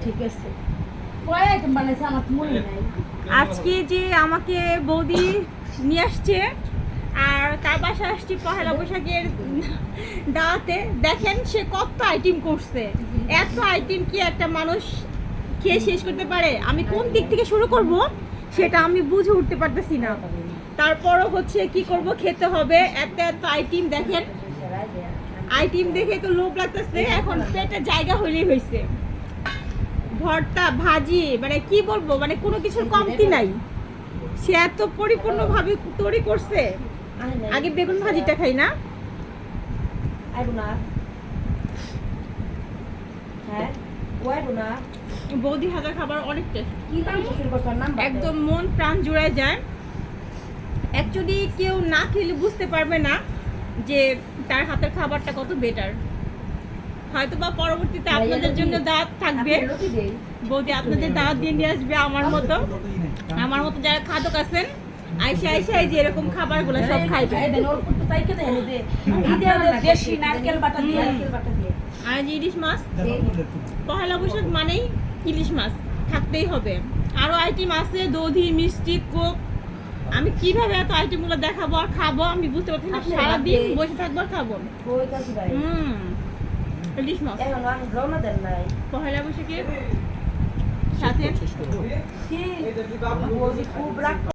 ঠিক আছে। কয় আইটেম বানাইছে আমার তো মনে নাই। আজকে যে আমাকে বৌদি নিয়ে আসছে আর তার বাসায় আসছি পহেলা বৈশাখের দাওয়াতে, দেখেন সে কত আইটেম করছে। এত আইটেম কি একটা মানুষ খেয়ে শেষ করতে পারে? আমি কোন দিক থেকে শুরু করব সেটা আমি বুঝে উঠতে পারতেছি না। তারপরও হচ্ছে কি করব, খেতে হবে। এত এত আইটেম দেখেন, আইটেম দেখে তো লোভ লাগতেছে। এখন পেটে জায়গা হইলেই হয়েছে। ভর্তা, ভাজি, মানে কি বলবো, মানে কোনো কিছুর কমতি নাই। সে এত পরিপূর্ণভাবে তৈরি করছে। আগে বেগুন ভাজিটা খাই না। বৌদি হাজার খাবার অনেক টেস্ট, একদম মন প্রাণ জুড়ায় যায়। অ্যাকচুয়ালি কেউ না খেলে বুঝতে পারবে না যে তার হাতের খাবারটা কত বেটার। হয়তো বা পরবর্তীতে আপনাদের জন্য দাওয়াত থাকবে, বৌদি আপনাদের দাওয়াত দিয়ে নিয়ে আসবে। আমার মতো যারা খাদক আছেন, আইসা এই যে এরকম খাবারগুলো সব খাইবে। আর যে ইলিশ মাছ, পহেলা বৈশাখ মানেই ইলিশ মাছ থাকতেই হবে। আরো আইটেম আছে, দধি, মিষ্টি, কোক। আমি কিভাবে এত আইটেমগুলো দেখাবো আর খাবো আমি বুঝতে পারছি না। সারাদিন বসে থাকবো আর খাবো। ইলিশ মাছ পহেলা বৈশাখের সাথে